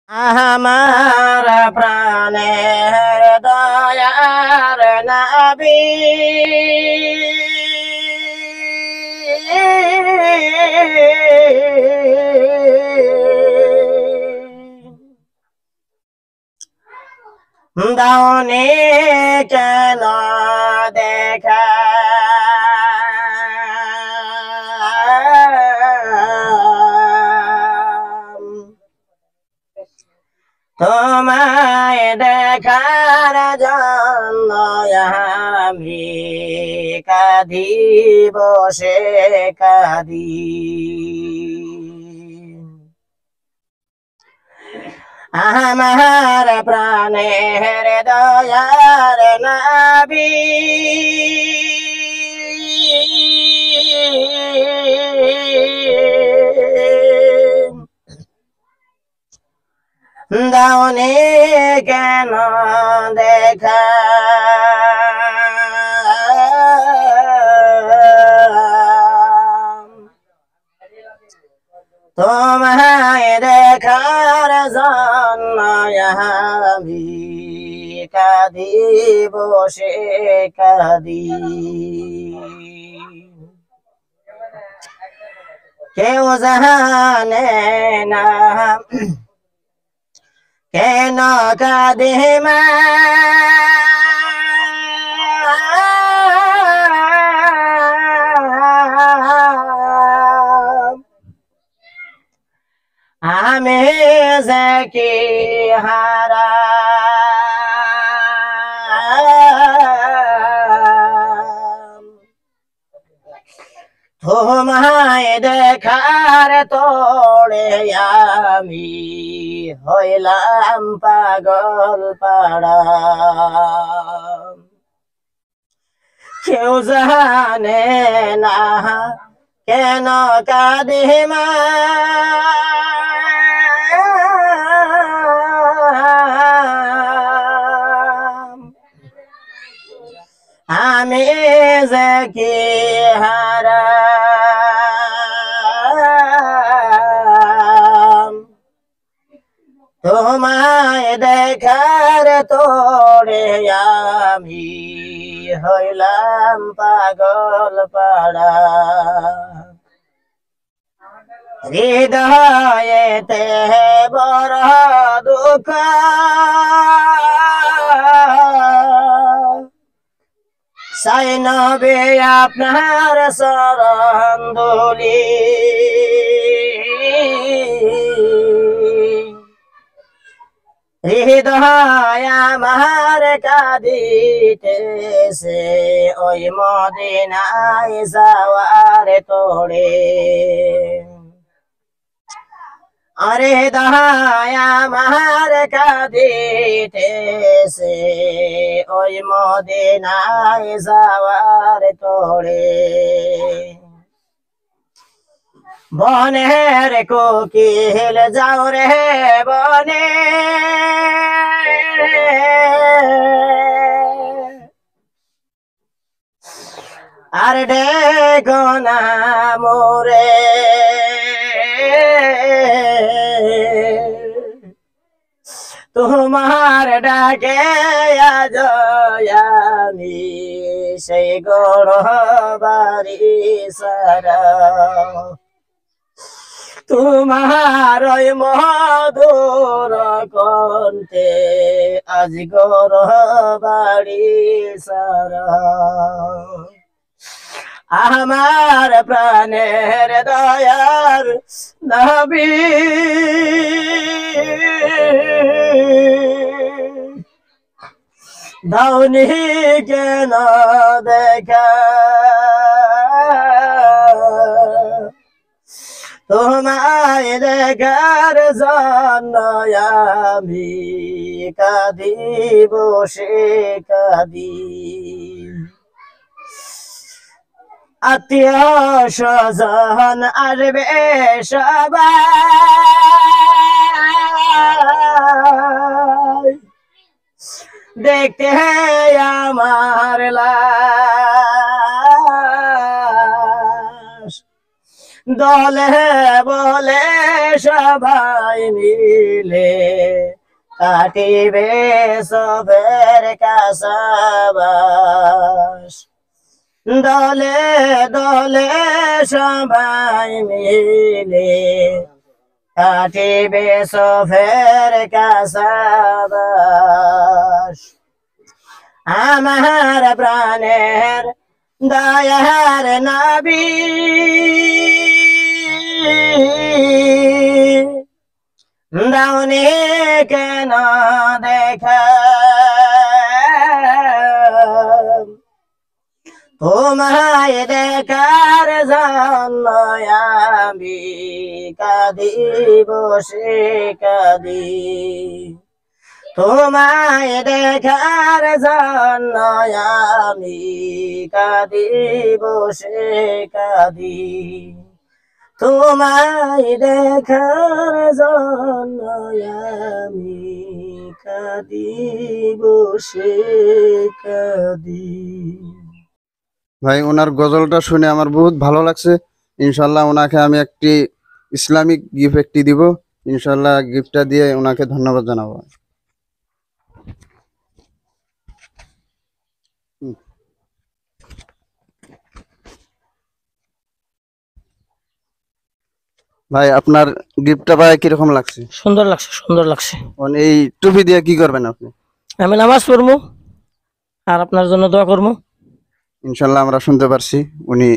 আমার প্রাণের দয়ার নবী দাওনি কেন দেখা তোমায় দেখার জন্য আমি কাঁদি বসে কাঁদি আমার প্রাণের দয়ার নবী দাওনি কেন দেখা তোমায় দেখার জন্য আমি কাঁদি বসে কাঁদি কেউ জানে না কেন কাঁদে মা আমি যে কি হারা তোমায় দেখার তোড়ে আমি হইলাম পাগল পাড়া কেউ জানে না কেন কাঁদে মা আমি যে কি হারা তোমায় দেখার তোড়ে আমি হইলাম পাগল পাড়া হৃদয়েতে বড় দুঃখ চাই নবে আপনার শরণ ধুলি হৃদয় আমার কাঁদিতেছে ওই মদিনায় যাওয়ার তোড়ে আরে হৃদয় আমার কাঁদিতেছে ওই মদিনায় যাওয়ার তোড়ে বনের কোকিল যাও রে বনে আর ডেকো না মোরে তোমার ডাকে আজ আমি সেই গড় বাড়ি সারা তোমার ওই মধুর কণ্ঠে আজ গড় বাড়ি সারা আমার প্রাণের দয়ার নবী দাওনি কেন দেখা তোমায় দেখার জন্য আমি কাঁদি বসে কাঁদি আত্মীয় স্বজন আসবে সবাই দেখতে আমার লাশ দলে বলে সবাই মিলে কাটিবে সবের কাসাবাস দলে দলে সবাই মিলে কাটিবে সবের কাসাবাস আমার প্রাণের দয়ার নবী দাউনি কেন দেখা তোমায় দেখার জন্য আমি কাঁদি বসে কাঁদি তোমায় দেখার জন্য আমি কাঁদি বসে কাঁদি তোমায় দেখার জন্য আমি কাঁদি বসে কাঁদি। ভাই ওনার গজলটা শুনে আমার বহুত ভালো লাগছে। ইনশাল্লাহ ওনাকে আমি একটি ইসলামিক গিফট একটি দিব। ইনশাল্লাহ গিফটটা দিয়ে ওনাকে ধন্যবাদ জানাবো। ভাই আপনার গিফটটা পায় কিরকম লাগছে? সুন্দর লাগছে, সুন্দর লাগছে। এই টুপি দিয়ে কি করবেন আপনি? আমি নামাজ পড়বো আর আপনার জন্য দোয়া করবো। ইনশাল্লাহ আমরা শুনতে পারছি উনি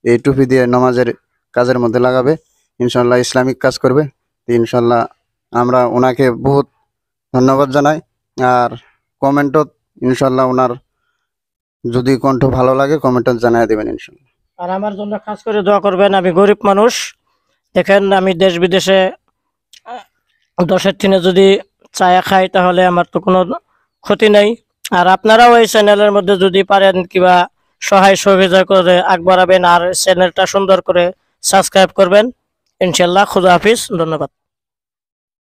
এই টুপি দিয়ে নামাজের কাজের মধ্যে লাগাবে, ইনশাল্লাহ ইসলামিক কাজ করবে। ইনশাল্লাহ আমরা ওনাকে বহুত ধন্যবাদ জানাই। আর কমেন্টত ইনশাল্লাহ ওনার যদি কণ্ঠ ভালো লাগে কমেন্টত জানাই দেবেন ইনশাল্লাহ। আর আমার জন্য খাস করে দোয়া করবেন। আমি গরিব মানুষ, দেখেন আমি দেশ বিদেশে 10-এর দিনে যদি চায়া খাই তাহলে আমার তো কোনো ক্ষতি নেই। আর আপনারাও এই চ্যানেলের মধ্যে যদি পারেন কিবা সহায় সহযোগিতা করে আগ বাড়াবেন আর চ্যানেলটা সুন্দর করে সাবস্ক্রাইব করবেন। ইনশাল্লাহ। খুদা হাফিজ, ধন্যবাদ।